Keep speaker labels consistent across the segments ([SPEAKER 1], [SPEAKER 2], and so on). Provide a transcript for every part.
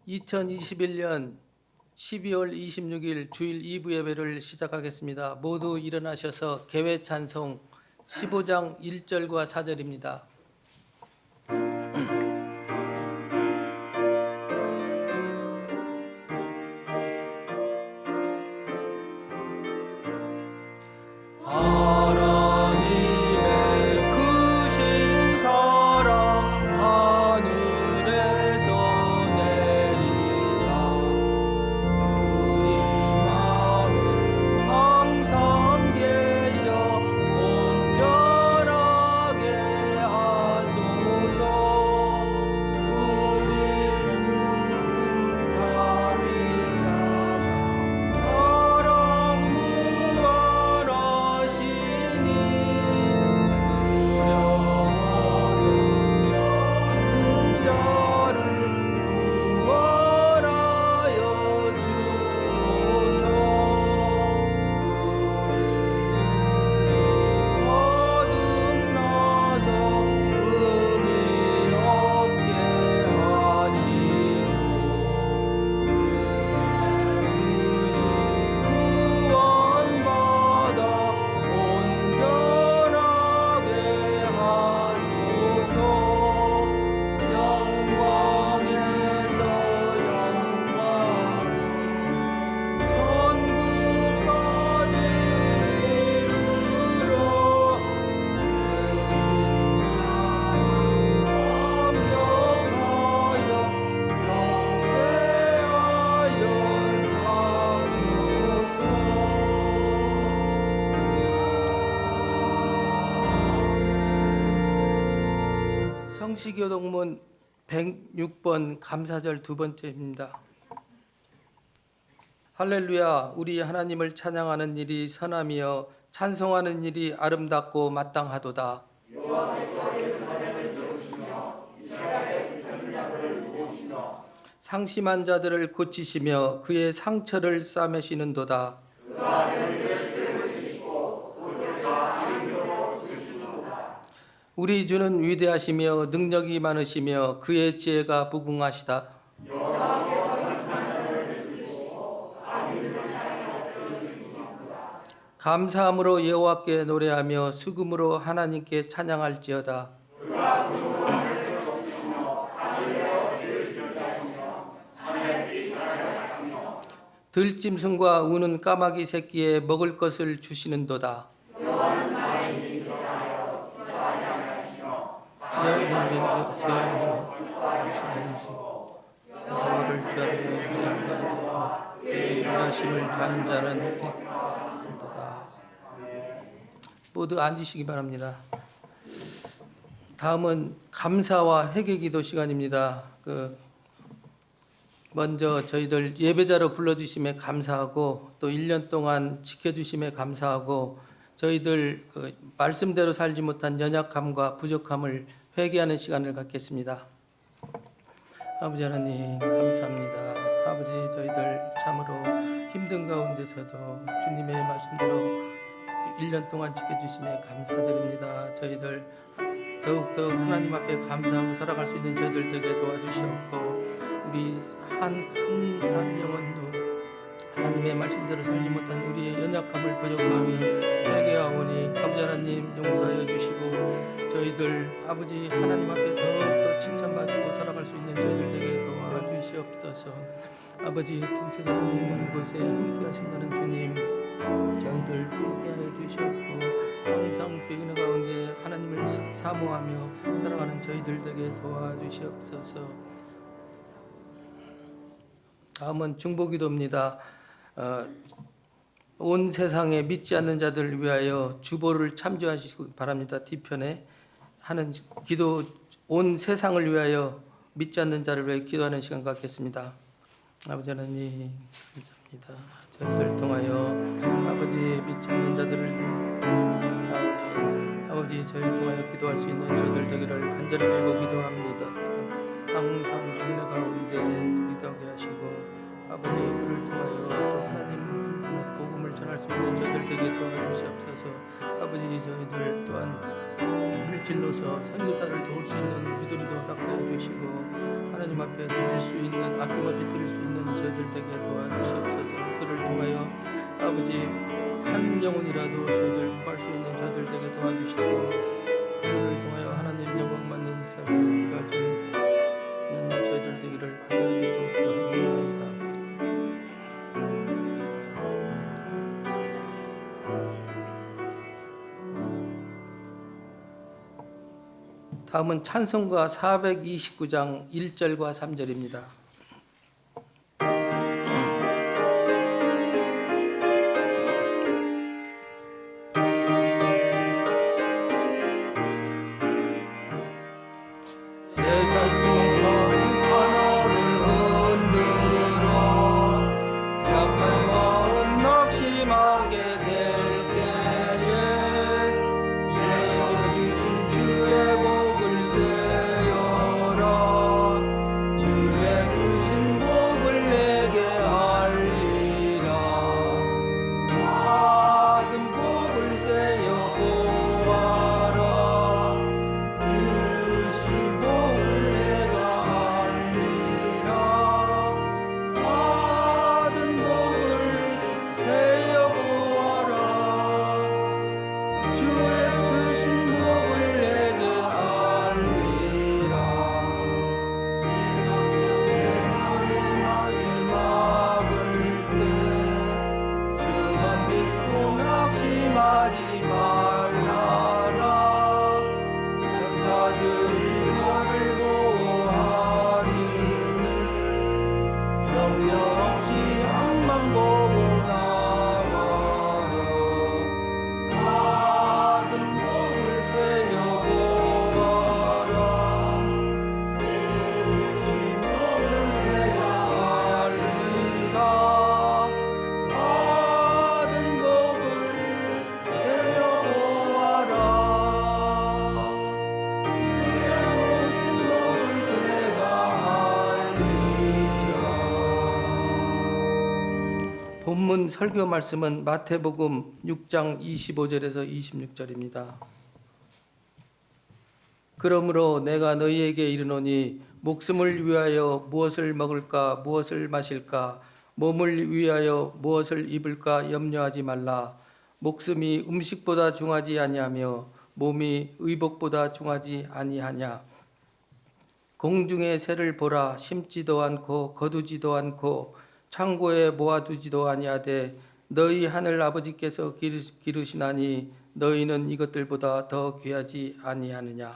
[SPEAKER 1] 2021년 12월 26일 주일 2부 예배를 시작하겠습니다. 모두 일어나셔서 개회 찬송 15장 1절과 4절입니다. 성시교동문 106번 감사절 두 번째입니다. 할렐루야, 우리 하나님을 찬양하는 일이 선하며 찬송하는 일이 아름답고 마땅하도다. 상심한 자들을 고치시며 그의 상처를 싸매시는도다. 우리 주는 위대하시며 능력이 많으시며 그의 지혜가 무궁하시다. 감사함으로 여호와께 노래하며 수금으로 하나님께 찬양할지어다. 들짐승과 우는 까마귀 새끼에 먹을 것을 주시는도다. 자심을 잔자는 도다. 모두 앉으시기 바랍니다. 다음은 감사와 회개기도 시간입니다. 먼저 저희들 예배자로 불러주심에 감사하고 또 1년 동안 지켜주심에 감사하고 저희들 말씀대로 살지 못한 연약함과 부족함을 회개하는 시간을 갖겠습니다. 아버지 하나님 감사합니다. 아버지 저희들 참으로 힘든 가운데서도 주님의 말씀대로 1년 동안 지켜주심에 감사드립니다. 저희들 더욱더 하나님 앞에 감사하고 살아갈 수 있는 저희들 되게 도와주시옵고 우리 한 영혼도 하나님의 말씀대로 살지 못한 우리의 연약함을 부족함을 회개하오니 아버지 하나님 용서하여 주시고 저희들 아버지 하나님 앞에 더욱더 칭찬받고 살아갈 수 있는 저희들 되게 도와주시옵소서. 아버지 두세 사람이 모인 곳에 함께 하신다는 주님 저희들 함께하여 주시옵고 항상 주의 은혜 가운데 하나님을 사모하며 살아가는 저희들 되게 도와주시옵소서. 다음은 중보기도입니다. 온 세상에 믿지 않는 자들을 위하여 주보를 참조하시기 바랍니다. 뒤편에 하는 기도, 온 세상을 위하여 믿지 않는 자를 위해 기도하는 시간 갖겠습니다. 아버지 하나님 감사합니다. 저희들 통하여 아버지 믿지 않는 자들을 사오니 아버지 저희를 통하여 기도할 수 있는 저희들 되기를 간절히 빌고 기도합니다. 항상 주의 은혜 가운데 기도하게 하시고 아버지 우리를 통하여 또 하나님 복음을 전할 수 있는 저희들 되게 도와주시옵소서. 아버지, 저희들 또한 물질로서 선교사를 도울 수 있는 믿음도 허락하여 주시고 하나님 앞에 드릴 수 있는, 아낌없이 드릴 수 있는 저희들 되게 도와주시옵소서. 그를 통하여 아버지 한 영혼이라도 저희들 구할 수 있는 저희들 되게 도와주시고 그를 통하여 하나님 영광 받는 삶을 기도하는 저희들 되기를 간절히 빌고 기도합니다. 다음은 찬송가 429장 1절과 3절입니다. 세상 풍파를 흔들어 약한 마음 낙심하게 될 때에 주여 주신 주의 복을 세어라. 주의 크신 복을 내게 알리라. 받은 복을 세어 보아라. 크신 복을 내가 알리라. 받은 복을 세어 보아라. 주의 크신 복을 내게 알리라. 세상의 낮에 막을 때 주만 믿고 낙심하지 말라라. 천사들이 너를 보호하리니 염려 없이 앞만 보고 나가라. 받은 복을 세어 보아라. 크신 복을 내가 알리라. 받은 복을 세어 보아라. 크신 복을 내가 알리라. 본문 설교 말씀은 마태복음 6장 25절에서 26절입니다. 그러므로 내가 너희에게 이르노니 목숨을 위하여 무엇을 먹을까 무엇을 마실까 몸을 위하여 무엇을 입을까 염려하지 말라. 목숨이 음식보다 중하지 아니하며 몸이 의복보다 중하지 아니하냐. 공중의 새를 보라. 심지도 않고 거두지도 않고 창고에 모아두지도 아니하되 너희 하늘 아버지께서 기르시나니 너희는 이것들보다 더 귀하지 아니하느냐.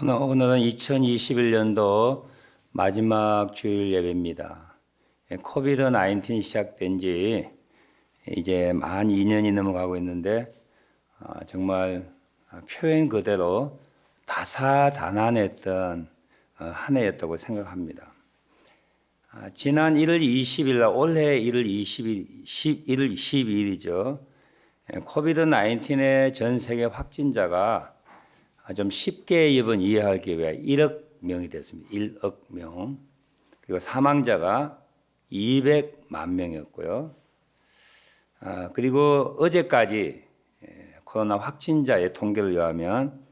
[SPEAKER 2] 오늘은 2021년도 마지막 주일 예배입니다. 코비드 19 시작된 지 이제 만 2년이 넘어가고 있는데 정말 표현 그대로 다사다난했던 한 해였다고 생각합니다. 지난 1월 20일 날 올해 1월 22일이죠. 코비드 19의 전 세계 확진자가 좀 쉽게 여러분 이해하기 위해 1억 명이 됐습니다. 1억 명. 그리고 사망자가 200만 명이었고요. 그리고 어제까지 코로나 확진자의 통계를 의하면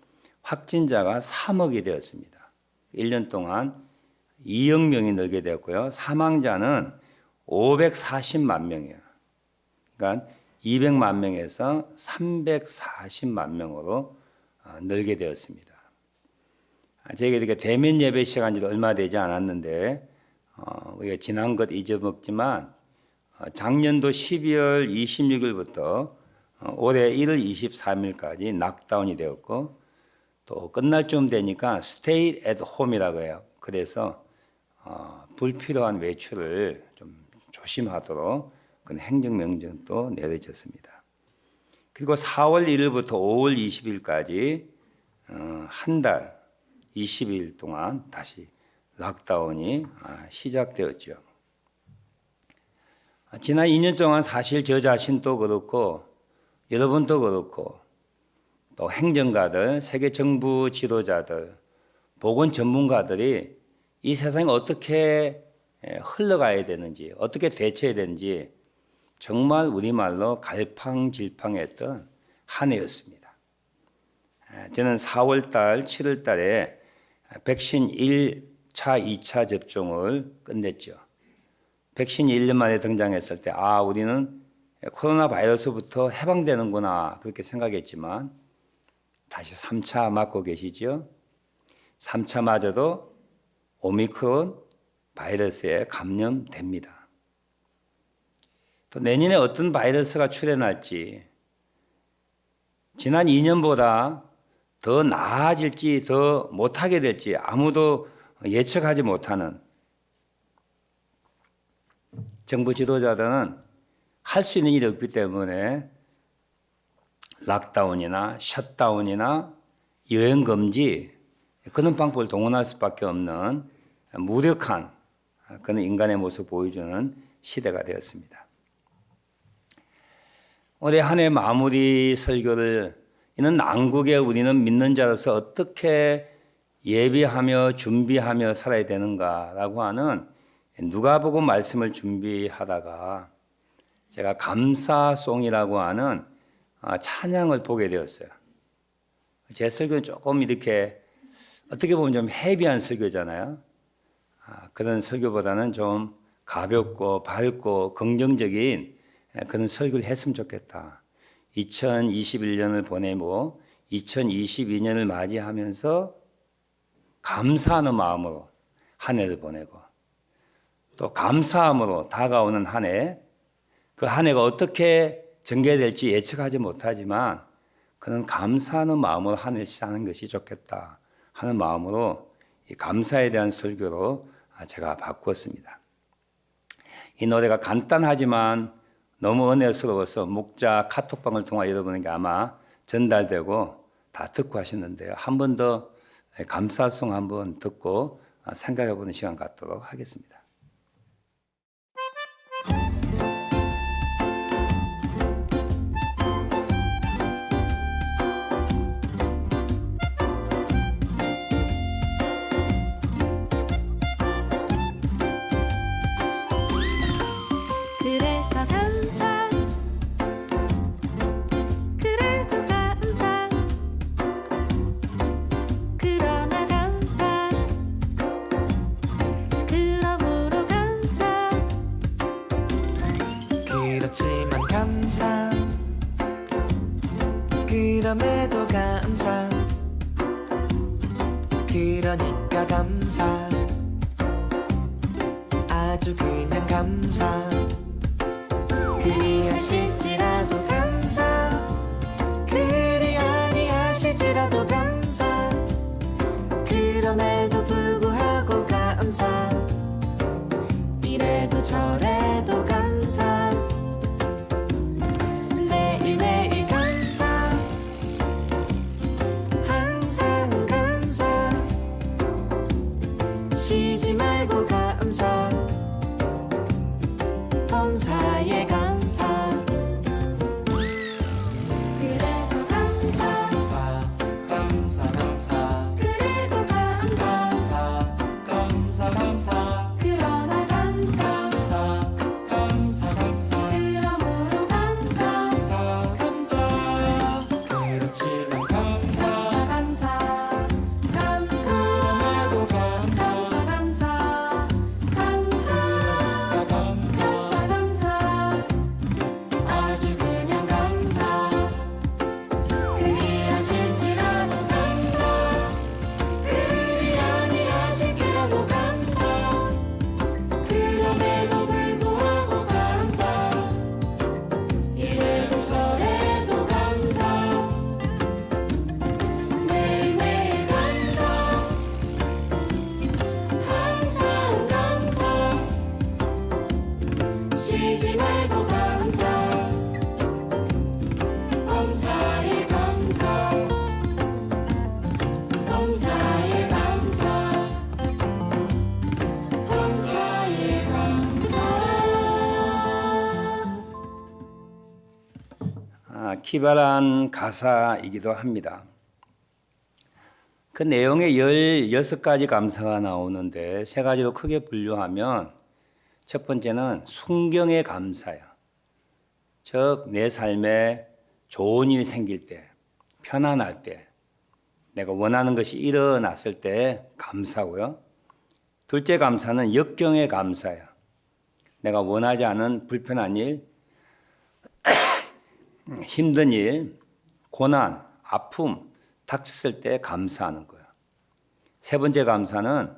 [SPEAKER 2] 확진자가 3억이 되었습니다. 1년 동안 2억 명이 늘게 되었고요. 사망자는 540만 명이에요. 그러니까 200만 명에서 340만 명으로 늘게 되었습니다. 저희가 이렇게 대면 예배 시작한 지도 얼마 되지 않았는데 우리가 지난 것 잊어먹지만 작년도 12월 26일부터 올해 1월 23일까지 락다운이 되었고 또 끝날 쯤 되니까 stay at home이라고 해요. 그래서 불필요한 외출을 좀 조심하도록 그런 행정명령도 내려졌습니다. 그리고 4월 1일부터 5월 20일까지 한 달 20일 동안 다시 락다운이 시작되었죠. 지난 2년 동안 사실 저 자신도 그렇고 여러분도 그렇고 또 행정가들, 세계 정부 지도자들, 보건 전문가들이 이 세상이 어떻게 흘러가야 되는지 어떻게 대처해야 되는지 정말 우리말로 갈팡질팡했던 한 해였습니다. 저는 4월달, 7월달에 백신 1차, 2차 접종을 끝냈죠. 백신이 1년 만에 등장했을 때 우리는 코로나 바이러스부터 해방되는구나 그렇게 생각했지만 다시 3차 맞고 계시죠. 3차 맞아도 오미크론 바이러스에 감염됩니다. 또 내년에 어떤 바이러스가 출현할지 지난 2년보다 더 나아질지 더 못하게 될지 아무도 예측하지 못하는 정부 지도자들은 할 수 있는 일이 없기 때문에 락다운이나 셧다운이나 여행 금지 그런 방법을 동원할 수밖에 없는 무력한 그런 인간의 모습을 보여주는 시대가 되었습니다. 올해 한 해 마무리 설교를 이는 난국에 우리는 믿는 자로서 어떻게 예비하며 준비하며 살아야 되는가라고 하는 누가복음 말씀을 준비하다가 제가 감사송이라고 하는 찬양을 보게 되었어요. 제 설교는 조금 이렇게 어떻게 보면 좀 헤비한 설교잖아요. 그런 설교보다는 좀 가볍고 밝고 긍정적인 그런 설교를 했으면 좋겠다. 2021년을 보내고 2022년을 맞이하면서 감사하는 마음으로 한 해를 보내고 또 감사함으로 다가오는 한 해, 그 한 해가 어떻게 전개될지 예측하지 못하지만 그는 감사하는 마음으로 한 해를 시작하는 것이 좋겠다 하는 마음으로 이 감사에 대한 설교로 제가 바꾸었습니다. 이 노래가 간단하지만 너무 은혜스러워서 목자 카톡방을 통해 여러분에게 아마 전달되고 다 듣고 하셨는데요. 한 번 더 감사송 한번 듣고 생각해보는 시간 갖도록 하겠습니다.
[SPEAKER 3] 그래서 감사 그래도 감사 그러나 감사 그러므로 감사
[SPEAKER 4] 그렇지만 감사 그럼에도 감사 그러니까 감사 아주 그냥 감사
[SPEAKER 3] 그리하실지라도 감사
[SPEAKER 4] 그리 아니하실지라도 감사
[SPEAKER 3] 그럼에도 불구하고 감사 이래도 저래도 감사 매일매일 감사 항상 감사 쉬지 말고 감사 범사에 감사 그래서 감사
[SPEAKER 4] 감사
[SPEAKER 3] 그래도 감사
[SPEAKER 4] 감사
[SPEAKER 3] 그러나 감사
[SPEAKER 4] 감사
[SPEAKER 3] 그러므로 감사
[SPEAKER 4] 그렇지만 감사
[SPEAKER 3] 감사 감사
[SPEAKER 4] 그럼에도 감사
[SPEAKER 3] 감사 감사 감사 감사 아주 그냥 감사 그리하실지라도 감사 그리 아니하실지라도 감사 그럼에도 불구하고 감사 이래도 저래도 감사 매일매일 감사 항상 감사 쉬지 말고 감사 범사에 감사 범사에 감사 범사에 감사
[SPEAKER 2] 기발한 가사이기도 합니다. 그 내용에 16가지 감사가 나오는데 세 가지로 크게 분류하면 첫 번째는 순경의 감사야. 즉, 내 삶에 좋은 일이 생길 때, 편안할 때, 내가 원하는 것이 일어났을 때 감사고요. 둘째 감사는 역경의 감사야. 내가 원하지 않은 불편한 일, 힘든 일, 고난, 아픔 닥쳤을 때 감사하는 거예요. 세 번째 감사는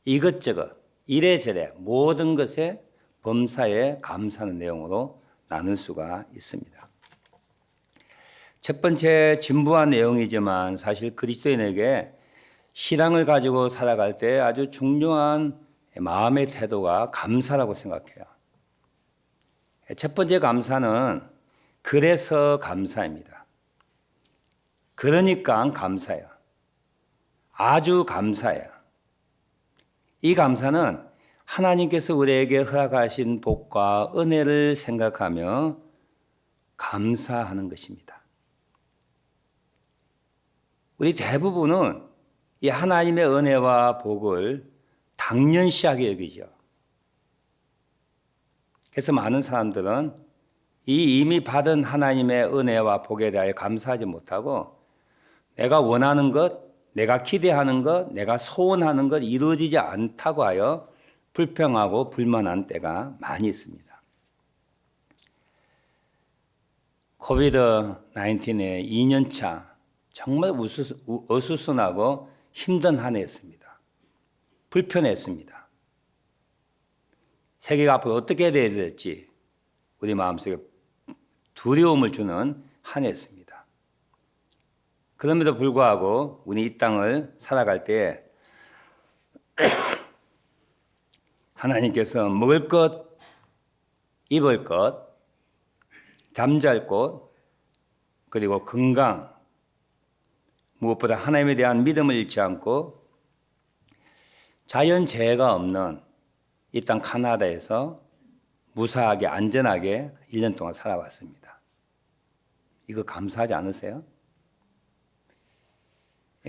[SPEAKER 2] 이것저것, 이래저래 모든 것에 범사에 감사하는 내용으로 나눌 수가 있습니다. 첫 번째 진부한 내용이지만 사실 그리스도인에게 신앙을 가지고 살아갈 때 아주 중요한 마음의 태도가 감사라고 생각해요. 첫 번째 감사는 그래서 감사입니다. 그러니까 감사해요. 아주 감사해요. 이 감사는 하나님께서 우리에게 허락하신 복과 은혜를 생각하며 감사하는 것입니다. 우리 대부분은 이 하나님의 은혜와 복을 당연시하게 여기죠. 그래서 많은 사람들은 이 이미 받은 하나님의 은혜와 복에 대하여 감사하지 못하고 내가 원하는 것, 내가 기대하는 것, 내가 소원하는 것 이루어지지 않다고 하여 불평하고 불만한 때가 많이 있습니다. 코비드 19의 2년차 정말 어수선하고 힘든 한 해였습니다. 불편했습니다. 세계가 앞으로 어떻게 돼야 될지 우리 마음속에 두려움을 주는 한 해였습니다. 그럼에도 불구하고 우리 이 땅을 살아갈 때 하나님께서 먹을 것, 입을 것, 잠잘 곳, 그리고 건강, 무엇보다 하나님에 대한 믿음을 잃지 않고 자연재해가 없는 이 땅 카나다에서 무사하게 안전하게 1년 동안 살아왔습니다. 이거 감사하지 않으세요?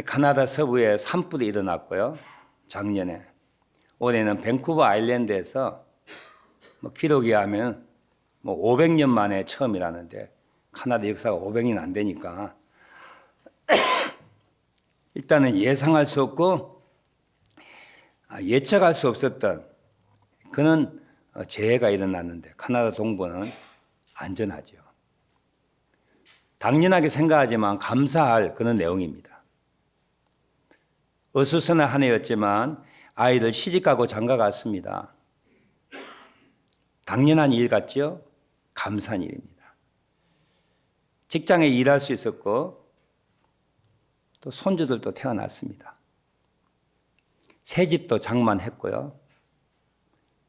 [SPEAKER 2] 카나다 서부에 산불이 일어났고요. 작년에. 올해는 밴쿠버 아일랜드에서 기록이 하면 500년 만에 처음이라는데 카나다 역사가 500년 안 되니까 일단은 예상할 수 없고 예측할 수 없었던 그런 재해가 일어났는데 카나다 동부는 안전하죠. 당연하게 생각하지만 감사할 그런 내용입니다. 어수선한 한 해였지만 아이들 시집가고 장가갔습니다. 당연한 일 같죠? 감사한 일입니다. 직장에 일할 수 있었고 또 손주들도 태어났습니다. 새 집도 장만했고요.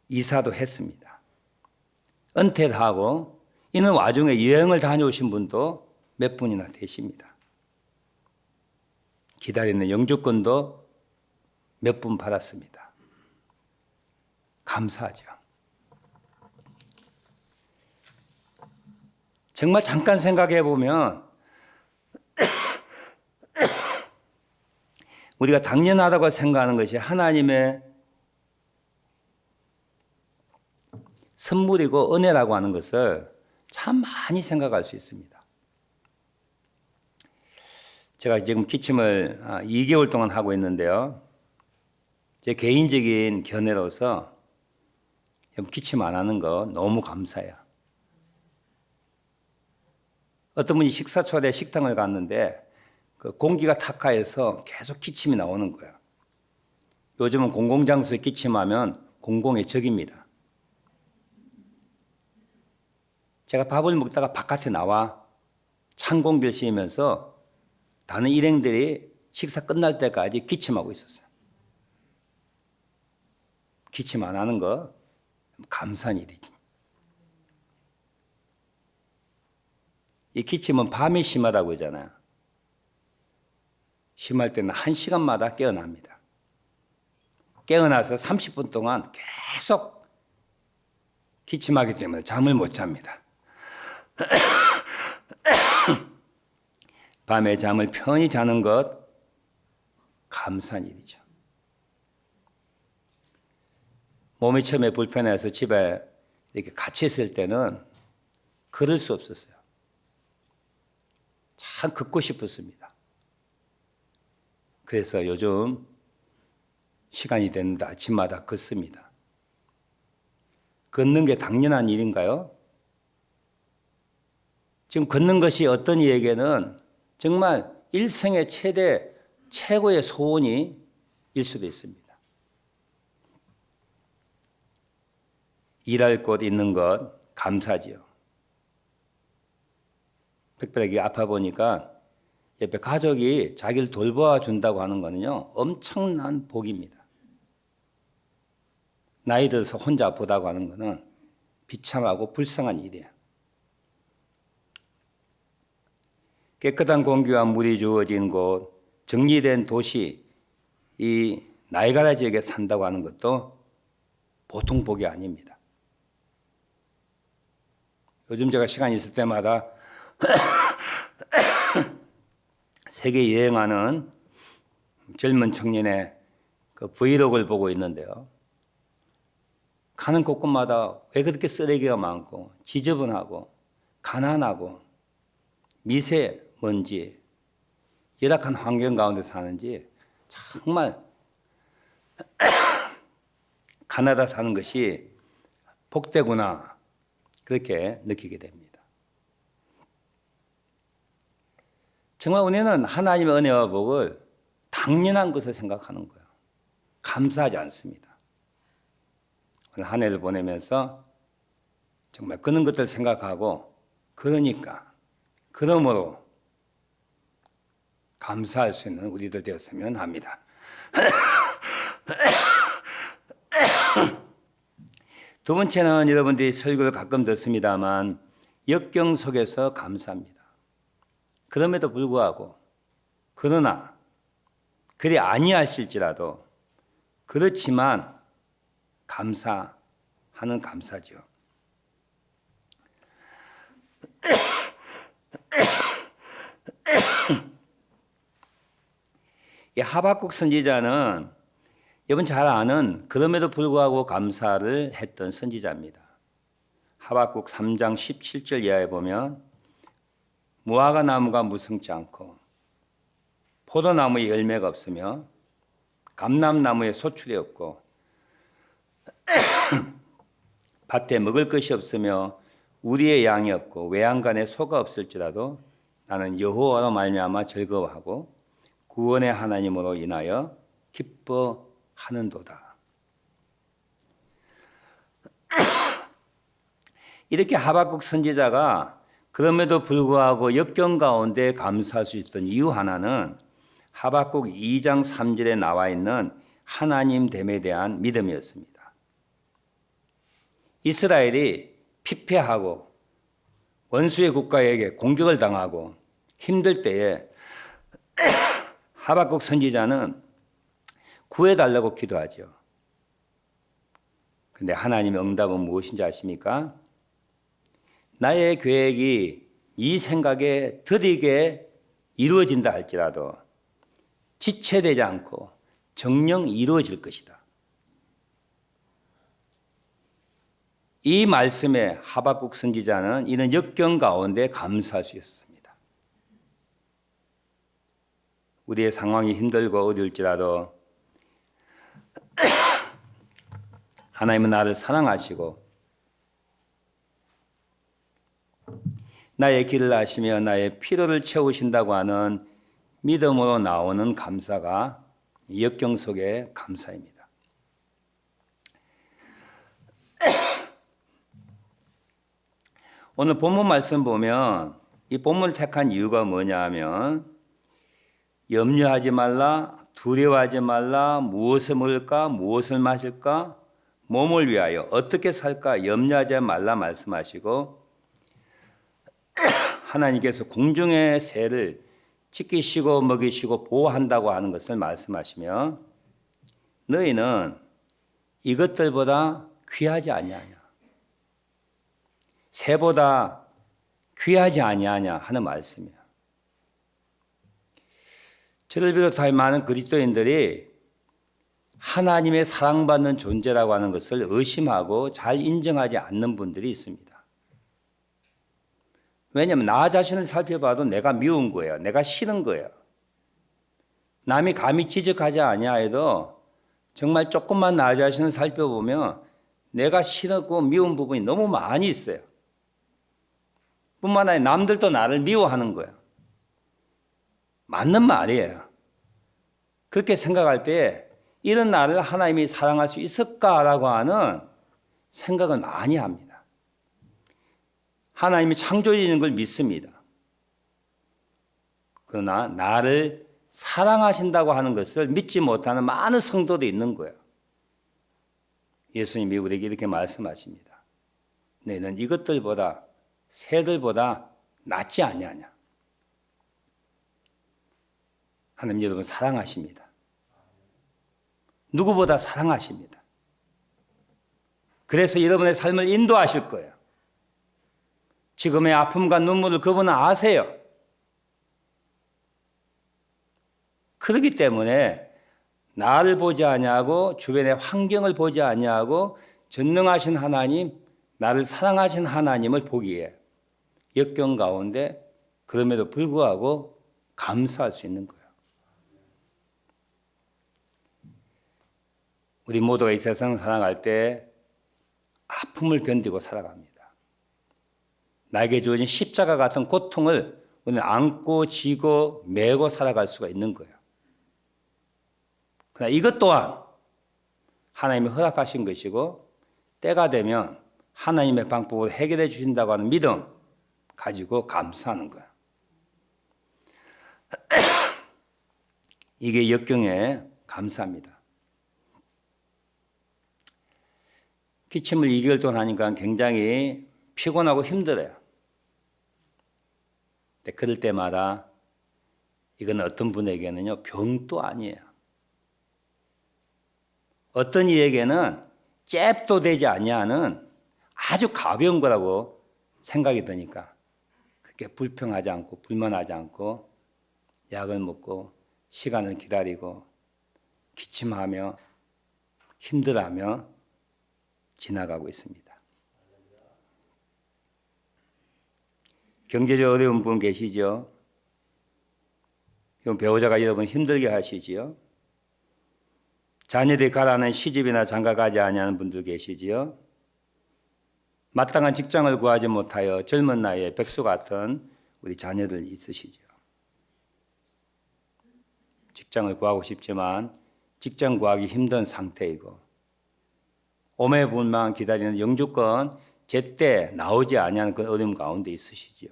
[SPEAKER 2] 이사도 했습니다. 은퇴도 하고 이는 와중에 여행을 다녀오신 분도 몇 분이나 되십니다. 기다리는 영주권도 몇 분 받았습니다. 감사하죠. 정말 잠깐 생각해 보면 우리가 당연하다고 생각하는 것이 하나님의 선물이고 은혜라고 하는 것을 참 많이 생각할 수 있습니다. 제가 지금 기침을 2개월 동안 하고 있는데요. 제 개인적인 견해로서 기침 안 하는 거 너무 감사해요. 어떤 분이 식사 초대 식당을 갔는데 그 공기가 탁하해서 계속 기침이 나오는 거예요. 요즘은 공공장소에 기침하면 공공의 적입니다. 제가 밥을 먹다가 바깥에 나와 찬 공기를 쉬면서 다른 일행들이 식사 끝날 때까지 기침하고 있었어요. 기침 안 하는 거 감사한 일이지. 이 기침은 밤에 심하다고 그러잖아요. 심할 때는 1시간마다 깨어납니다. 깨어나서 30분 동안 계속 기침하기 때문에 잠을 못 잡니다. 밤에 잠을 편히 자는 것 감사한 일이죠. 몸이 처음에 불편해서 집에 이렇게 갇혀 있을 때는 걸을 수 없었어요. 참 걷고 싶었습니다. 그래서 요즘 시간이 됐는데 아침마다 걷습니다. 걷는 게 당연한 일인가요? 지금 걷는 것이 어떤 이에게는 정말 일생의 최고의 소원이 일 수도 있습니다. 일할 곳 있는 것 감사지요. 특별하게 아파 보니까 옆에 가족이 자기를 돌보아 준다고 하는 거는요, 엄청난 복입니다. 나이 들어서 혼자 아프다고 하는 거는 비참하고 불쌍한 일이에요. 깨끗한 공기와 물이 주어진 곳, 정리된 도시, 이 나이가라 지역에 산다고 하는 것도 보통 복이 아닙니다. 요즘 제가 시간 있을 때마다 세계 여행하는 젊은 청년의 그 브이로그를 보고 있는데요. 가는 곳곳마다 왜 그렇게 쓰레기가 많고 지저분하고 가난하고 미세먼지, 열악한 환경 가운데 사는지 정말 가나다 사는 것이 복되구나 그렇게 느끼게 됩니다. 정말 우리는 하나님의 은혜와 복을 당연한 것을 생각하는 거예요. 감사하지 않습니다. 오늘 한 해를 보내면서 정말 그런 것들 생각하고 그러므로 감사할 수 있는 우리들 되었으면 합니다. 두 번째는 여러분들이 설교를 가끔 듣습니다만 역경 속에서 감사합니다. 그럼에도 불구하고 그러나 그리 아니하실지라도 그렇지만 감사하는 감사죠. 이 하박국 선지자는 여러분 잘 아는 그럼에도 불구하고 감사를 했던 선지자입니다. 하박국 3장 17절 이하에 보면 무화과 나무가 무성치 않고 포도나무에 열매가 없으며 감람나무에 소출이 없고 밭에 먹을 것이 없으며 우리의 양이 없고 외양간에 소가 없을지라도 나는 여호와로 말미암아 즐거워하고 구원의 하나님으로 인하여 기뻐하는도다. 이렇게 하박국 선지자가 그럼에도 불구하고 역경 가운데 감사할 수 있었던 이유 하나는 하박국 2장 3절에 나와 있는 하나님 됨에 대한 믿음이었습니다. 이스라엘이 피폐하고 원수의 국가에게 공격을 당하고 힘들 때에 하박국 선지자는 구해달라고 기도하죠. 그런데 하나님의 응답은 무엇인지 아십니까? 나의 계획이 이 생각에 드리게 이루어진다 할지라도 지체되지 않고 정녕 이루어질 것이다. 이 말씀에 하박국 선지자는 이런 역경 가운데 감사할 수 있었습니다. 우리의 상황이 힘들고 어려울지라도 하나님은 나를 사랑하시고 나의 길을 아시며 나의 필요를 채우신다고 하는 믿음으로 나오는 감사가 역경 속의 감사입니다. 오늘 본문 말씀 보면 이 본문을 택한 이유가 뭐냐 하면 염려하지 말라, 두려워하지 말라, 무엇을 먹을까, 무엇을 마실까, 몸을 위하여 어떻게 살까 염려하지 말라 말씀하시고 하나님께서 공중의 새를 지키시고 먹이시고 보호한다고 하는 것을 말씀하시며 너희는 이것들보다 귀하지 아니하냐, 새보다 귀하지 아니하냐 하는 말씀이에요. 저를 비롯하여 많은 그리스도인들이 하나님의 사랑받는 존재라고 하는 것을 의심하고 잘 인정하지 않는 분들이 있습니다. 왜냐하면 나 자신을 살펴봐도 내가 미운 거예요. 내가 싫은 거예요. 남이 감히 지적하지 아니하여도 정말 조금만 나 자신을 살펴보면 내가 싫고 미운 부분이 너무 많이 있어요. 뿐만 아니라 남들도 나를 미워하는 거예요. 맞는 말이에요. 그렇게 생각할 때 이런 나를 하나님이 사랑할 수 있을까라고 하는 생각을 많이 합니다. 하나님이 창조주인 걸 믿습니다. 그러나 나를 사랑하신다고 하는 것을 믿지 못하는 많은 성도도 있는 거예요. 예수님이 우리에게 이렇게 말씀하십니다. 너희는 이것들보다 새들보다 낫지 아니하냐. 하나님 여러분 사랑하십니다. 누구보다 사랑하십니다. 그래서 여러분의 삶을 인도하실 거예요. 지금의 아픔과 눈물을 그분은 아세요. 그렇기 때문에 나를 보지 아니하고 주변의 환경을 보지 아니하고 전능하신 하나님, 나를 사랑하신 하나님을 보기에 역경 가운데 그럼에도 불구하고 감사할 수 있는 거예요. 우리 모두가 이 세상을 살아갈 때 아픔을 견디고 살아갑니다. 나에게 주어진 십자가 같은 고통을 우리는 안고 지고 메고 살아갈 수가 있는 거예요. 그러나 이것 또한 하나님이 허락하신 것이고 때가 되면 하나님의 방법으로 해결해 주신다고 하는 믿음 가지고 감사하는 거예요. 이게 역경에 감사합니다. 기침을 2개월 동안 하니까 굉장히 피곤하고 힘들어요. 근데 그럴 때마다 이건 어떤 분에게는요 병도 아니에요. 어떤 이에게는 잽도 되지 아니하는 아주 가벼운 거라고 생각이 드니까 그렇게 불평하지 않고 불만하지 않고 약을 먹고 시간을 기다리고 기침하며 힘들어하며 지나가고 있습니다. 경제적 어려운 분 계시죠? 배우자가 여러분 힘들게 하시지요? 자녀들이 가라는 시집이나 장가 가지 아니하는 분들 계시지요? 마땅한 직장을 구하지 못하여 젊은 나이에 백수 같은 우리 자녀들 있으시죠? 직장을 구하고 싶지만 직장 구하기 힘든 상태이고 오매불만 기다리는 영주권 제때 나오지 아니하는 그 어려움 가운데 있으시지요.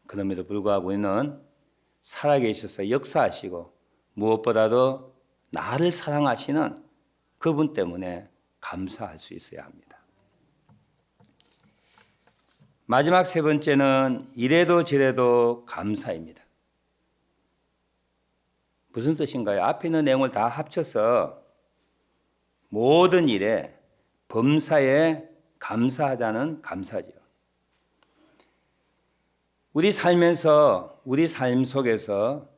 [SPEAKER 2] 그럼에도 불구하고 우리는 살아계셔서 역사하시고 무엇보다도 나를 사랑하시는 그분 때문에 감사할 수 있어야 합니다. 마지막 세 번째는 이래도 저래도 감사입니다. 무슨 뜻인가요? 앞에 있는 내용을 다 합쳐서 모든 일에 범사에 감사하자는 감사죠. 우리 살면서 우리 삶 속에서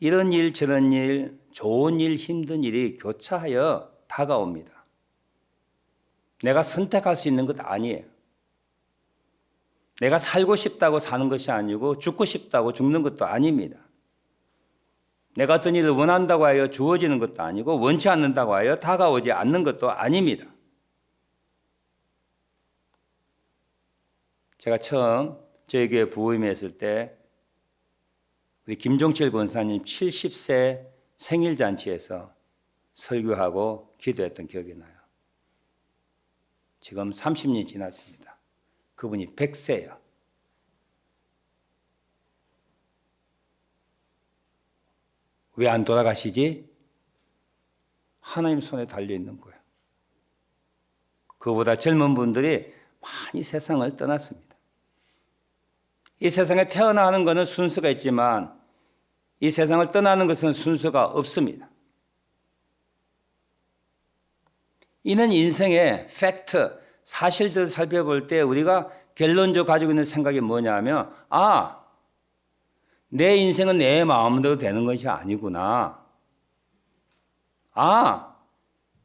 [SPEAKER 2] 이런 일 저런 일 좋은 일 힘든 일이 교차하여 다가옵니다. 내가 선택할 수 있는 것 아니에요. 내가 살고 싶다고 사는 것이 아니고 죽고 싶다고 죽는 것도 아닙니다. 내가 어떤 일을 원한다고 하여 주어지는 것도 아니고 원치 않는다고 하여 다가오지 않는 것도 아닙니다. 제가 처음 저희 교회 부임했을 때 우리 김종철 권사님 70세 생일 잔치에서 설교하고 기도했던 기억이 나요. 지금 30년이 지났습니다. 그분이 100세예요. 왜 안 돌아가시지? 하나님 손에 달려있는 거예요. 그보다 젊은 분들이 많이 세상을 떠났습니다. 이 세상에 태어나는 것은 순서가 있지만 이 세상을 떠나는 것은 순서가 없습니다. 이는 인생의 팩트, 사실들을 살펴볼 때 우리가 결론적으로 가지고 있는 생각이 뭐냐면 내 인생은 내 마음대로 되는 것이 아니구나. 아,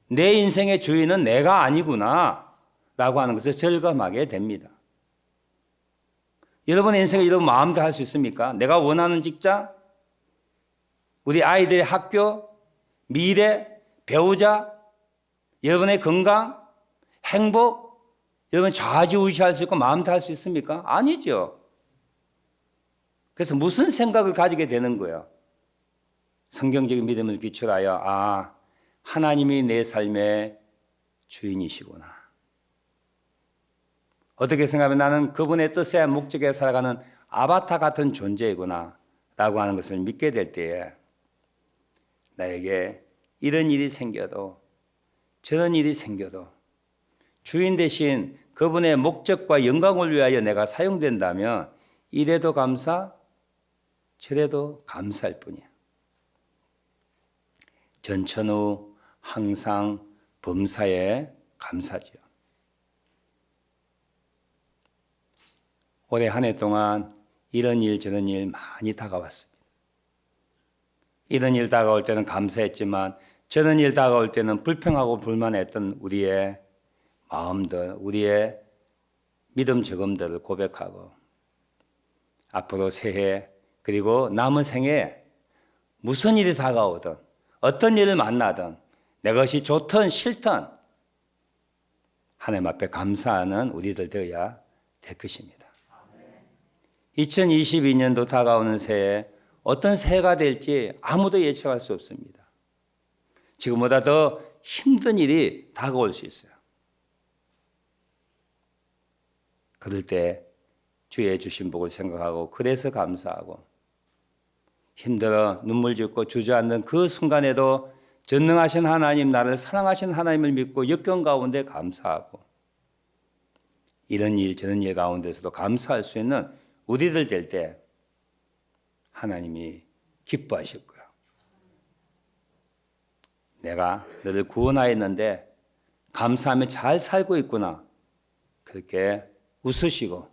[SPEAKER 2] 내 인생의 주인은 내가 아니구나 라고 하는 것을 절감하게 됩니다. 여러분의 인생을 여러분 마음대로 할 수 있습니까? 내가 원하는 직장, 우리 아이들의 학교, 미래, 배우자, 여러분의 건강, 행복, 여러분 좌지우지할 수 있고 마음대로 할 수 있습니까? 아니죠. 그래서 무슨 생각을 가지게 되는 거예요? 성경적인 믿음을 기초하여 아, 하나님이 내 삶의 주인이시구나. 어떻게 생각하면 나는 그분의 뜻에 목적에 살아가는 아바타 같은 존재이구나 라고 하는 것을 믿게 될 때에 나에게 이런 일이 생겨도 저런 일이 생겨도 주인 대신 그분의 목적과 영광을 위하여 내가 사용된다면 이래도 감사, 저래도 감사할 뿐이야. 전천후 항상 범사에 감사지요. 올해 한 해 동안 이런 일 저런 일 많이 다가왔습니다. 이런 일 다가올 때는 감사했지만 저런 일 다가올 때는 불평하고 불만했던 우리의 마음들, 우리의 믿음 저금들을 고백하고 앞으로 새해 그리고 남은 생에 무슨 일이 다가오든 어떤 일을 만나든 내 것이 좋든 싫든 하나님 앞에 감사하는 우리들 되어야 될 것입니다. 2022년도 다가오는 새해 어떤 새해가 될지 아무도 예측할 수 없습니다. 지금보다 더 힘든 일이 다가올 수 있어요. 그럴 때 주의 주신 복을 생각하고 그래서 감사하고 힘들어 눈물 짓고 주저앉는 그 순간에도 전능하신 하나님, 나를 사랑하신 하나님을 믿고 역경 가운데 감사하고 이런 일 저런 일 가운데서도 감사할 수 있는 우리들 될 때 하나님이 기뻐하실 거예요. 내가 너를 구원하였는데 감사하며 잘 살고 있구나. 그렇게 웃으시고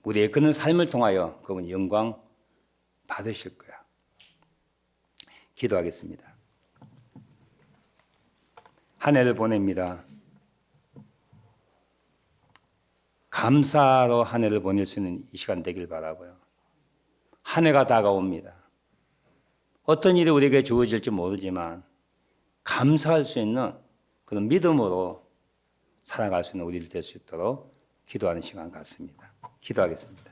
[SPEAKER 2] 우리의 그런 삶을 통하여 그분 영광 받으실 거야. 기도하겠습니다. 한 해를 보냅니다. 감사로 한 해를 보낼 수 있는 이 시간 되길 바라고요. 한 해가 다가옵니다. 어떤 일이 우리에게 주어질지 모르지만 감사할 수 있는 그런 믿음으로 살아갈 수 있는 우리들 될 수 있도록 기도하는 시간 같습니다. 기도하겠습니다.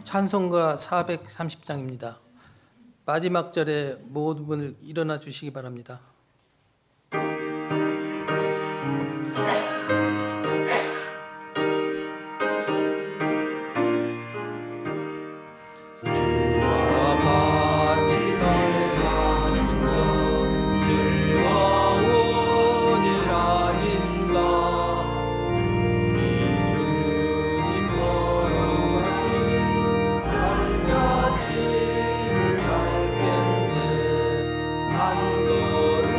[SPEAKER 1] 찬송가 430장입니다. 마지막 절에 모든 분을 일어나 주시기 바랍니다. 주와 같이 갈망하는 것 즐거운 일 아닌가. 주니 주님 걸어가신 밤자치를 살겠네. 한 걸음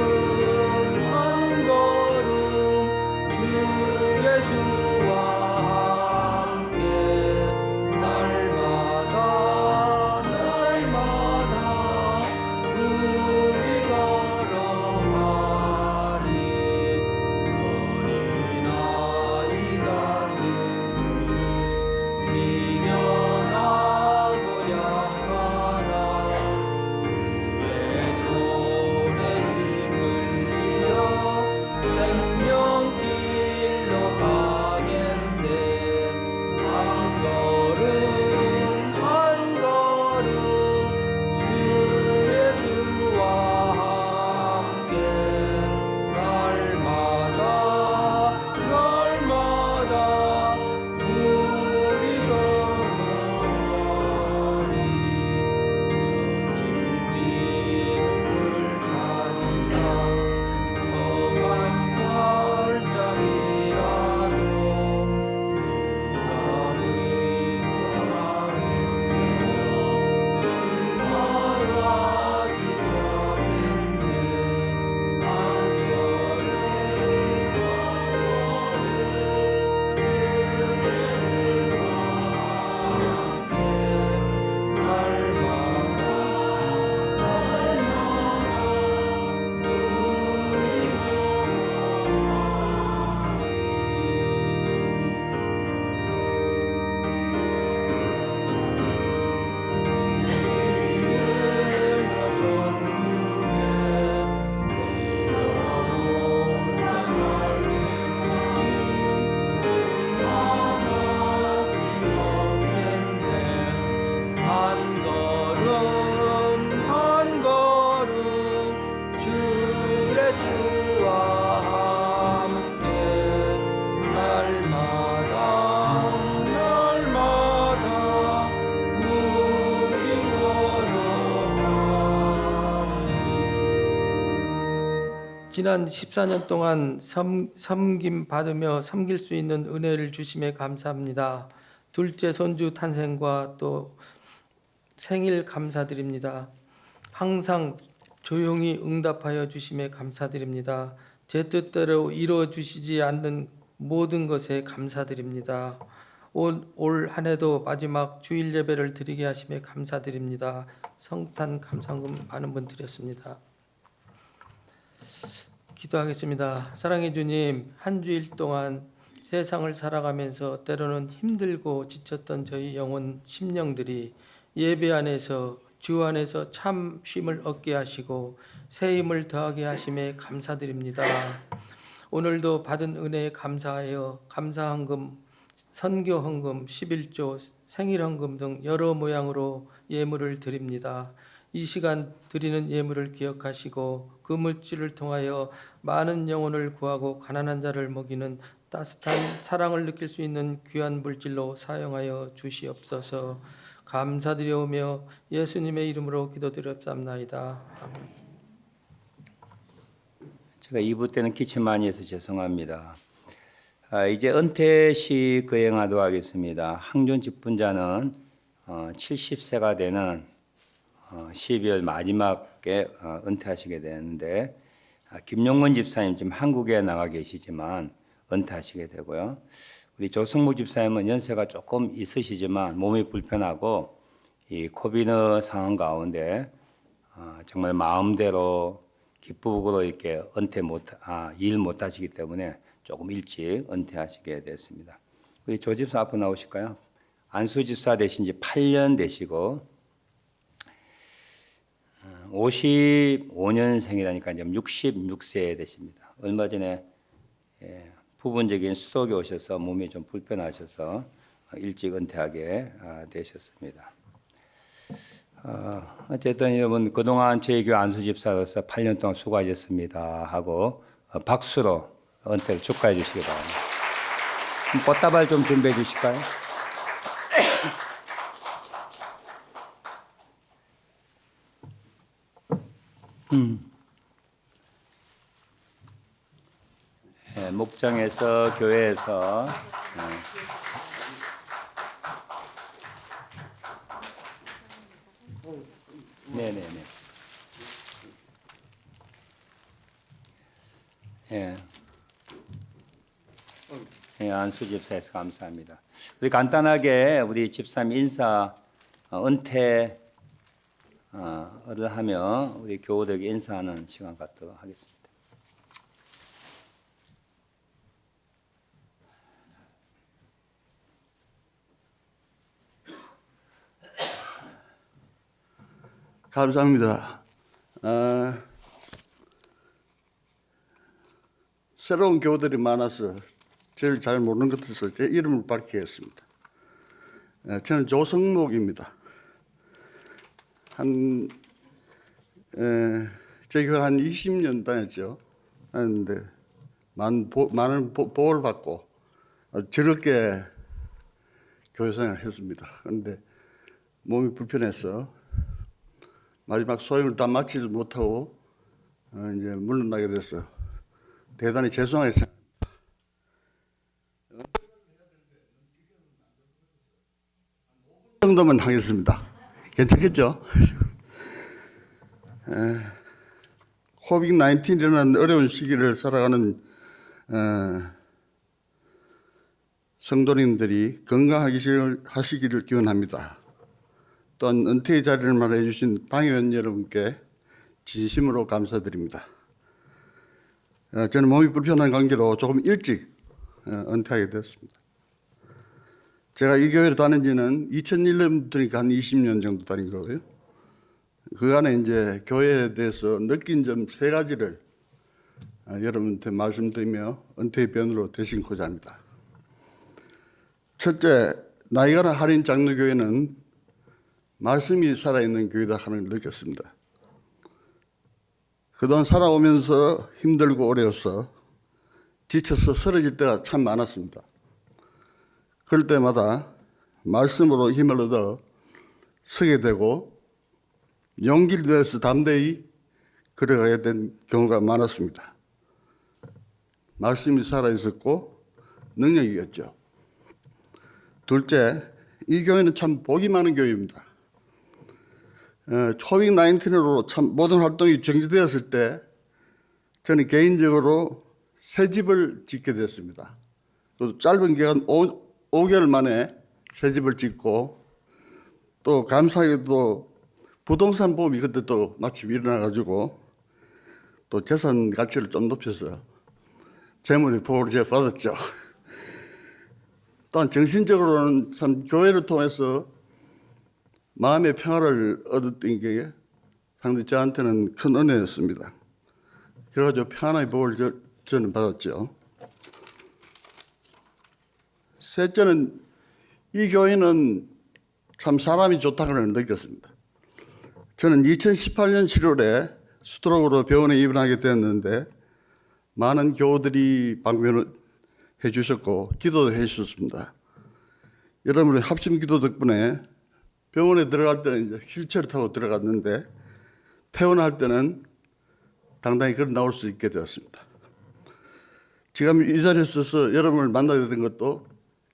[SPEAKER 1] 지난 14년 동안 섬김 받으며 섬길 수 있는 은혜를 주심에 감사합니다. 둘째 손주 탄생과 또 생일 감사드립니다. 항상 조용히 응답하여 주심에 감사드립니다. 제 뜻대로 이루어 주시지 않는 모든 것에 감사드립니다. 올 한 해도 마지막 주일 예배를 드리게 하심에 감사드립니다. 성탄 감사금 많은 분 드렸습니다. 기도하겠습니다. 사랑해 주님, 한 주일 동안 세상을 살아가면서 때로는 힘들고 지쳤던 저희 영혼 심령들이 예배 안에서 주 안에서 참 쉼을 얻게 하시고 새 힘을 더하게 하심에 감사드립니다. 오늘도 받은 은혜에 감사하여 감사헌금, 선교헌금, 11조, 생일헌금 등 여러 모양으로 예물을 드립니다. 이 시간 드리는 예물을 기억하시고 그 물질을 통하여 많은 영혼을 구하고 가난한 자를 먹이는 따뜻한 사랑을 느낄 수 있는 귀한 물질로 사용하여 주시옵소서. 감사드려오며 예수님의 이름으로 기도드렸사옵나이다. 아멘.
[SPEAKER 2] 제가 2부 때는 기침 많이 해서 죄송합니다. 이제 은퇴식 거행하도록 하겠습니다. 항존 직분자는 70세가 되는 12월 마지막에 은퇴하시게 되는데 김용건 집사님 지금 한국에 나가 계시지만 은퇴하시게 되고요. 우리 조성무 집사님은 연세가 조금 있으시지만 몸이 불편하고 이 코비드 상황 가운데 정말 마음대로 기쁘고 이렇게 일 못하시기 때문에 조금 일찍 은퇴하시게 됐습니다. 우리 조 집사 앞으로 나오실까요? 안수 집사 되신 지 8년 되시고 55년생이라니까 지금 66세 되십니다. 얼마 전에 부분적인 스트로크에 오셔서 몸이 좀 불편하셔서 일찍 은퇴하게 되셨습니다. 어쨌든 여러분 그동안 저희 교회 안수 집사로서 8년 동안 수고하셨습니다 하고 박수로 은퇴를 축하해 주시기 바랍니다. 꽃다발 좀 준비해 주실까요? 네, 목장에서 교회에서 네네네. 예. 예, 안수 집사에서 감사합니다. 우리 간단하게 우리 집사님 인사 은퇴를 하며 우리 교우들에게 인사하는 시간 갖도록 하겠습니다.
[SPEAKER 5] 감사합니다. 새로운 교우들이 많아서 저를 잘 모르는 것 같아서 제 이름을 밝히겠습니다. 저는 조성목입니다. 제 교회 한 20년 다녔죠. 하는데 많은 보호를 받고 즐겁게 교회 생활을 했습니다. 그런데 몸이 불편해서 마지막 소임을 다 마치지 못하고 이제 물러나게 돼서 대단히 죄송하게 생각합니다. 정도만 하겠습니다. 괜찮겠죠? 코비드-19이라는 어려운 시기를 살아가는 성도님들이 건강하시기를 기원합니다. 또한 은퇴의 자리를 마련해 주신 당회원 여러분께 진심으로 감사드립니다. 저는 몸이 불편한 관계로 조금 일찍 은퇴하게 되었습니다. 제가 이 교회를 다닌 지는 2001년부터니까 한 20년 정도 다닌 거고요. 그간에 이제 교회에 대해서 느낀 점 3가지를 여러분한테 말씀드리며 은퇴의 변으로 되신고자 합니다. 첫째, 나이가나 할인 장로교회는 말씀이 살아있는 교회다 하는 걸 느꼈습니다. 그동안 살아오면서 힘들고 어려워서 지쳐서 쓰러질 때가 참 많았습니다. 그럴 때마다 말씀으로 힘을 얻어 서게 되고 용기를 내서 담대히 걸어가야 된 경우가 많았습니다. 말씀이 살아있었고 능력이었죠. 둘째, 이 교회는 참 복이 많은 교회입니다. 코비드-19으로 참 모든 활동이 정지되었을 때 저는 개인적으로 새 집을 짓게 됐습니다. 또 짧은 기간 5개월 만에 새 집을 짓고 또 감사하게도 부동산 보험이 그때 또 마침 일어나가지고 또 재산 가치를 좀 높여서 재물의 보호를 제가 받았죠. 또한 정신적으로는 참 교회를 통해서 마음의 평화를 얻었던 게 상당히 저한테는 큰 은혜였습니다. 그래가지고 평안의 복을 저는 받았죠. 셋째는 이 교회는 참 사람이 좋다고 느꼈습니다. 저는 2018년 7월에 스트로크로 병원에 입원하게 되었는데 많은 교우들이 방문을 해주셨고 기도도 해주셨습니다. 여러분의 합심 기도 덕분에 병원에 들어갈 때는 이제 휠체어를 타고 들어갔는데 퇴원할 때는 당당히 걸어 나올 수 있게 되었습니다. 지금 이 자리에 서서 여러분을 만나게 된 것도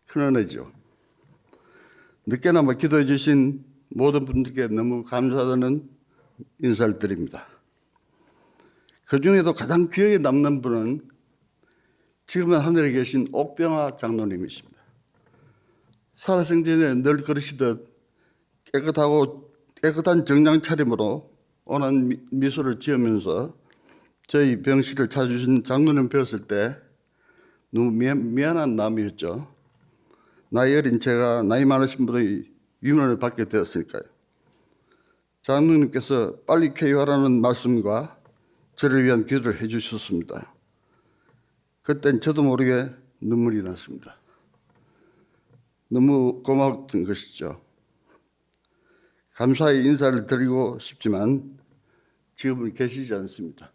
[SPEAKER 5] 큰 은혜죠. 늦게나마 기도해 주신 모든 분들께 너무 감사하다는 인사를 드립니다. 그 중에도 가장 기억에 남는 분은 지금은 하늘에 계신 옥병화 장로님이십니다. 살아생전에 늘 그러시듯 깨끗한 정장 차림으로 온한 미소를 지으면서 저희 병실을 찾아주신 장로님 뵈었을 때 너무 미안한 마음이었죠. 나이 어린 제가 나이 많으신 분의 위문을 받게 되었으니까요. 장로님께서 빨리 쾌유하라는 말씀과 저를 위한 기도를 해 주셨습니다. 그땐 저도 모르게 눈물이 났습니다. 너무 고마웠던 것이죠. 감사의 인사를 드리고 싶지만 지금은 계시지 않습니다.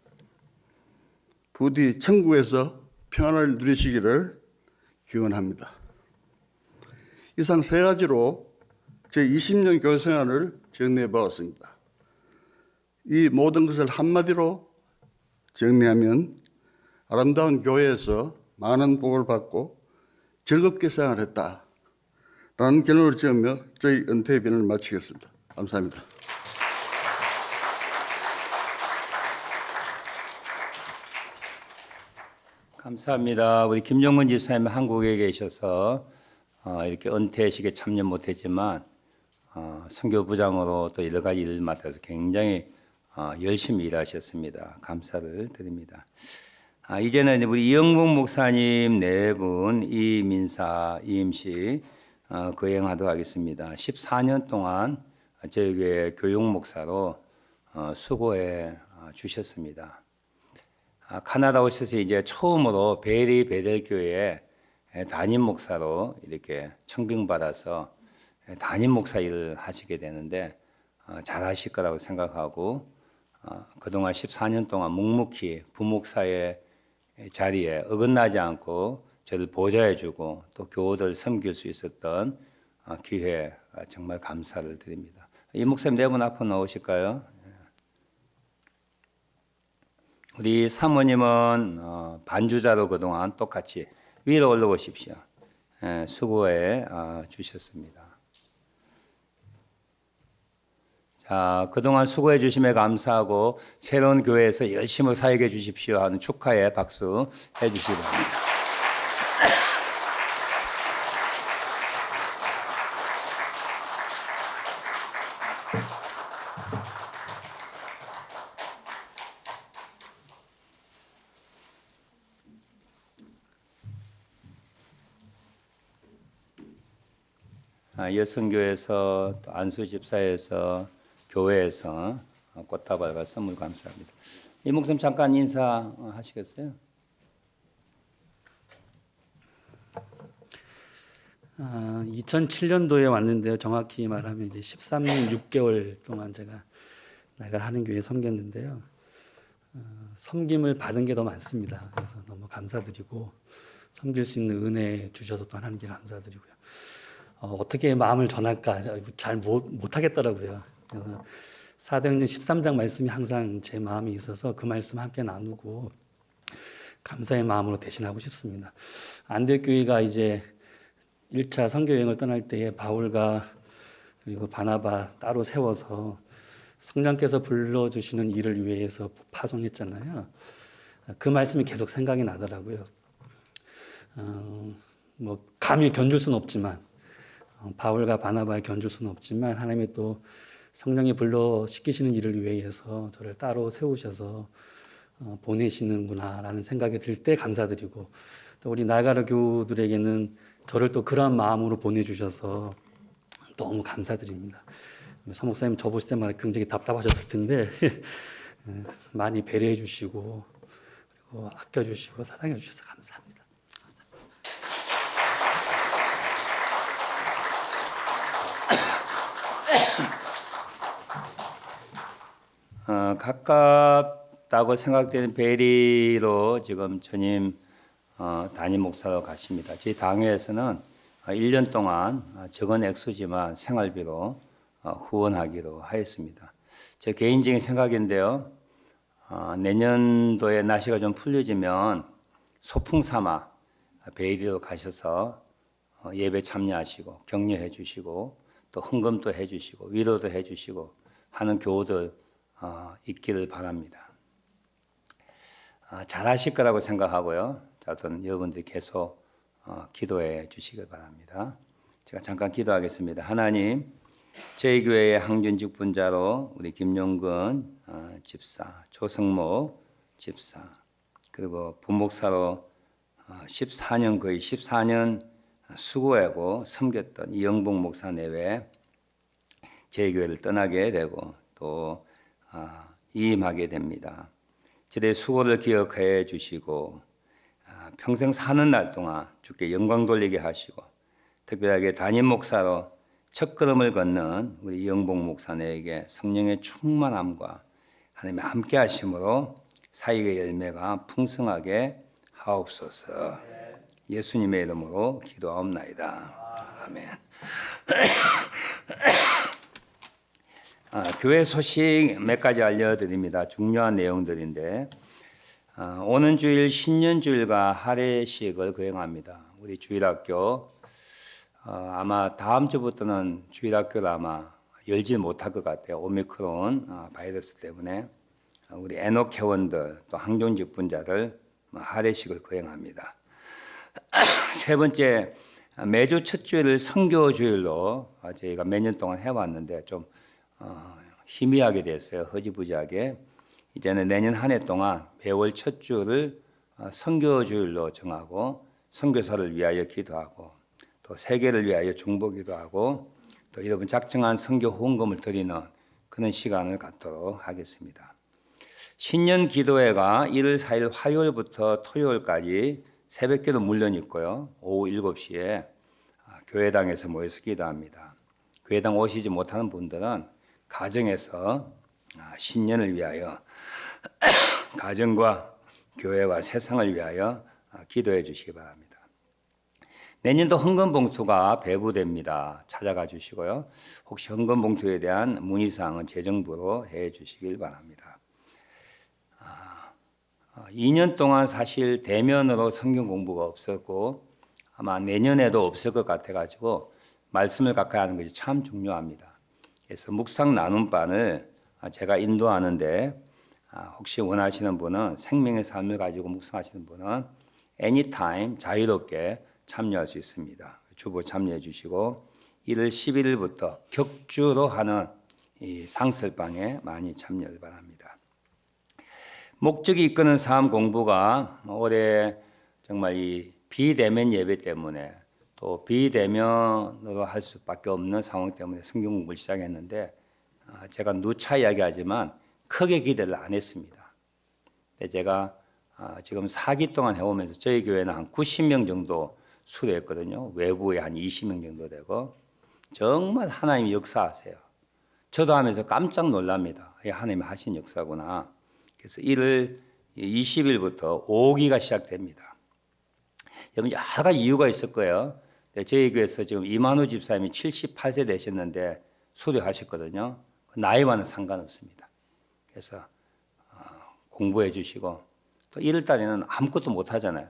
[SPEAKER 5] 부디 천국에서 평안을 누리시기를 기원합니다. 이상 세 가지로 제 20년 교회 생활을 정리해 보았습니다. 이 모든 것을 한마디로 정리하면 아름다운 교회에서 많은 복을 받고 즐겁게 생활했다라는 결론을 지으며 저희 은퇴의 변을 마치겠습니다. 감사합니다.
[SPEAKER 2] 감사합니다. 우리 김종근 집사님 한국에 계셔서 이렇게 은퇴식에 참여 못했지만 선교부장으로 또 여러 가지 일을 맡아서 굉장히 열심히 일하셨습니다. 감사를 드립니다. 이제는 우리 이영복 목사님 네 분, 이민사, 이임식 거행하도록 하겠습니다. 14년 동안 저희 교회 교육 목사로 수고해 주셨습니다. 카나다 오셔서 이제 처음으로 베리 베델 교회에 담임 목사로 이렇게 청빙받아서 담임 목사 일을 하시게 되는데 잘하실 거라고 생각하고 그동안 14년 동안 묵묵히 부목사의 자리에 어긋나지 않고 저를 보좌해주고 또 교우들 섬길 수 있었던 기회 정말 감사를 드립니다. 이 목사님 네 분 앞으로 나오실까요? 우리 사모님은 반주자로 그동안 똑같이 위로 올라오십시오. 수고해 주셨습니다. 자, 그동안 수고해 주심에 감사하고 새로운 교회에서 열심히 사역해 주십시오 하는 축하의 박수 해 주시기 바랍니다. 여성교회에서 또 안수집사에서 교회에서 꽃다발과 선물 감사합니다. 이 목사님 잠깐 인사하시겠어요?
[SPEAKER 6] 2007년도에 왔는데요. 정확히 말하면 이제 13년 6개월 동안 제가 나갈 하는 교회에 섬겼는데요. 섬김을 받은 게 더 많습니다. 그래서 너무 감사드리고 섬길 수 있는 은혜 주셔서 또 하나님께 감사드리고요. 어떻게 마음을 전할까 잘 못하겠더라고요. 그래서 사도행전 13장 말씀이 항상 제 마음에 있어서 그 말씀 함께 나누고 감사의 마음으로 대신하고 싶습니다. 안디옥교회가 이제 1차 선교 여행을 떠날 때에 바울과 그리고 바나바 따로 세워서 성령께서 불러주시는 일을 위해서 파송했잖아요. 그 말씀이 계속 생각이 나더라고요. 뭐 감히 견줄 수는 없지만 바울과 바나바에 견줄 수는 없지만 하나님이 또 성령이 불러 시키시는 일을 위해서 저를 따로 세우셔서 보내시는구나라는 생각이 들 때 감사드리고 또 우리 나가라 교우들에게는 저를 또 그러한 마음으로 보내주셔서 너무 감사드립니다. 서 목사님 저 보실 때마다 굉장히 답답하셨을 텐데 많이 배려해 주시고 그리고 아껴 주시고 사랑해 주셔서 감사합니다.
[SPEAKER 2] 가깝다고 생각되는 베리로 지금 전임 담임 목사로 가십니다. 저희 당회에서는 1년 동안 적은 액수지만 생활비로 후원하기로 하였습니다. 제 개인적인 생각인데요. 내년도에 날씨가 좀 풀려지면 소풍 삼아 베리로 가셔서 예배 참여하시고 격려해 주시고 또 헌금도 해 주시고 위로도 해 주시고 하는 교우들 있기를 바랍니다. 잘하실 거라고 생각하고요. 하여튼 여러분들이 계속 기도해 주시길 바랍니다. 제가 잠깐 기도하겠습니다. 하나님, 저희 교회의 항준직 분자로 우리 김용근 집사, 조성목 집사, 그리고 부목사로 14년 거의 14년 수고하고 섬겼던 이영복 목사 내외 저희 교회를 떠나게 되고 또 이임하게 됩니다. 저들의 수고를 기억해 주시고 평생 사는 날 동안 주께 영광 돌리게 하시고 특별하게 담임 목사로 첫걸음을 걷는 우리 이영복 목사님에게 성령의 충만함과 하나님의 함께 하심으로 사역의 열매가 풍성하게 하옵소서. 예수님의 이름으로 기도하옵나이다. 아멘. 교회 소식 몇 가지 알려드립니다. 중요한 내용들인데 오는 주일 신년주일과 할애식을 거행합니다. 우리 주일학교 아마 다음 주부터는 주일학교를 아마 열지 못할 것 같아요. 오미크론 바이러스 때문에 우리 애녹 회원들 또 항존직 분자들 할애식을 거행합니다. 세 번째, 매주 첫 주일을 선교주일로 저희가 몇 년 동안 해왔는데 좀 희미하게 됐어요. 허지부지하게. 이제는 내년 한 해 동안 매월 첫 주를 선교주일로 정하고 선교사를 위하여 기도하고 또 세계를 위하여 중보기도 하고 또 여러분 작정한 선교 후원금을 드리는 그런 시간을 갖도록 하겠습니다. 신년 기도회가 1월 4일 화요일부터 토요일까지 새벽기도 물론 있고요. 오후 7시에 교회당에서 모여서 기도합니다. 교회당 오시지 못하는 분들은 가정에서 신년을 위하여 가정과 교회와 세상을 위하여 기도해 주시기 바랍니다. 내년도 헌금봉투가 배부됩니다. 찾아가 주시고요. 혹시 헌금봉투에 대한 문의사항은 재정부로 해 주시길 바랍니다. 2년 동안 사실 대면으로 성경 공부가 없었고 아마 내년에도 없을 것 같아가지고 말씀을 가까이 하는 것이 참 중요합니다. 그래서 묵상 나눔반을 제가 인도하는데 혹시 원하시는 분은 생명의 삶을 가지고 묵상하시는 분은 anytime 자유롭게 참여할 수 있습니다. 주보 참여해 주시고 1월 11일부터 격주로 하는 이 상설방에 많이 참여를 바랍니다. 목적이 이끄는 삶 공부가 올해 정말 이 비대면 예배 때문에 또 비대면으로 할 수밖에 없는 상황 때문에 성경 공부를 시작했는데 제가 누차 이야기하지만 크게 기대를 안 했습니다. 근데 제가 지금 4기 동안 해오면서 저희 교회는 한 90명 정도 수료했거든요. 외부에 한 20명 정도 되고 정말 하나님이 역사하세요. 저도 하면서 깜짝 놀랍니다. 하나님이 하신 역사구나. 그래서 1월 20일부터 5기가 시작됩니다. 여러분 여러 가지 이유가 있을 거예요. 저희 교회에서 지금 이만우 집사님이 78세 되셨는데 수료하셨거든요. 나이와는 상관없습니다. 그래서 공부해 주시고 또 1월 달에는 아무것도 못 하잖아요.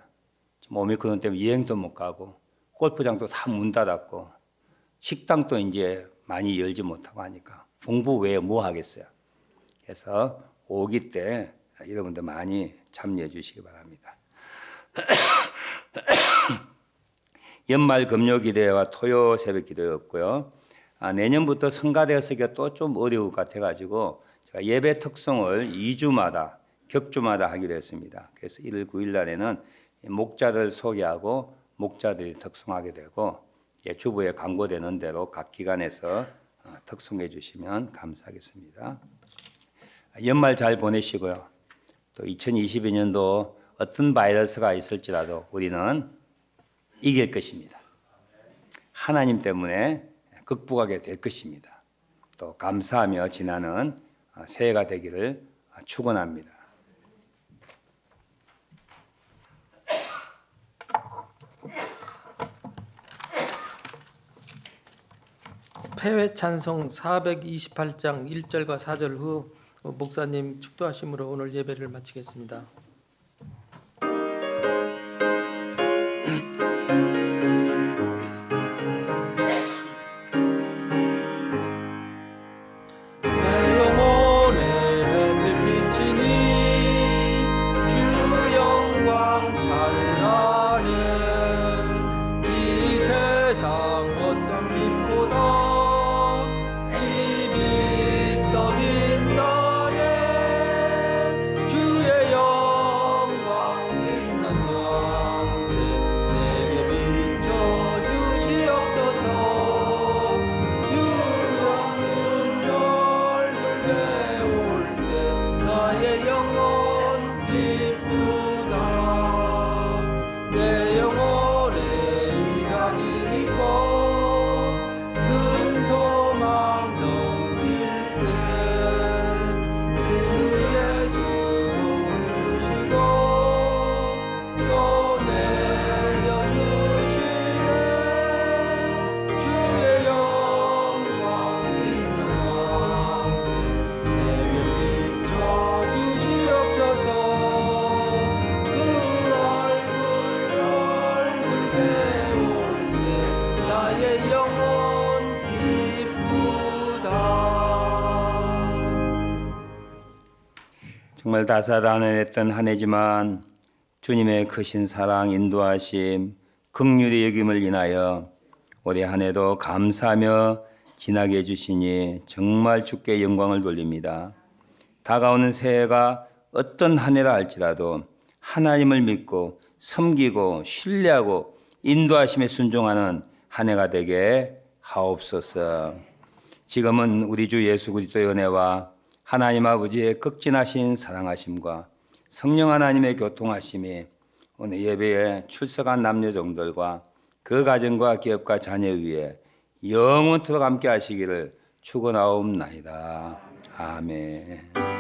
[SPEAKER 2] 지금 오미크론 때문에 여행도 못 가고 골프장도 다 문 닫았고 식당도 이제 많이 열지 못하고 하니까 공부 외에 뭐 하겠어요. 그래서 5기 때 여러분들 많이 참여해 주시기 바랍니다. 연말 금요 기도회와 토요 새벽 기도회였고요. 내년부터 성가대여서기가 또 좀 어려울 것 같아가지고 제가 예배 특성을 2주마다 격주마다 하기로 했습니다. 그래서 1월 9일 날에는 목자들 소개하고 목자들이 특송하게 되고 주부에 광고되는 대로 각 기관에서 특송해 주시면 감사하겠습니다. 연말 잘 보내시고요. 또 2022년도 어떤 바이러스가 있을지라도 우리는 이길 것입니다. 하나님 때문에 극복하게 될 것입니다. 또 감사하며 지나는 새해가 되기를 축원합니다.
[SPEAKER 1] 폐회 찬송 428장 1절과 4절 후 목사님 축도하심으로 오늘 예배를 마치겠습니다. 내 영혼에 햇빛 비치니 주 영광 찬란해 이 세상 어떤 빛보다 이 빛 더 빛나네 주의 영광 빛난 영체 내게 비춰 주시옵소서 주 없는 얼굴 배울 때 나의 영혼 기쁘다 내 영혼에 일하기 있고 큰 소망 넘칠 때 그 예수 부르시고 또 내려주시네 주의 영광 빛난 왕께 내게 비춰 주시옵소서 그 얼굴 배울 때 나의 영혼 기쁘다.
[SPEAKER 2] 정말 다사다난했던 한 해지만 주님의 크신 사랑 인도하심 긍휼히 여김을 인하여 올해 한 해도 감사하며 지나게 해주시니 정말 주께 영광을 돌립니다. 다가오는 새해가 어떤 한 해라 할지라도 하나님을 믿고 섬기고 신뢰하고 인도하심에 순종하는 한 해가 되게 하옵소서. 지금은 우리 주 예수 그리스도의 은혜와 하나님 아버지의 극진하신 사랑하심과 성령 하나님의 교통하심이 오늘 예배에 출석한 남녀종들과 그 가정과 기업과 자녀 위에 영원토록 함께 하시기를 축원하옵나이다. 아멘.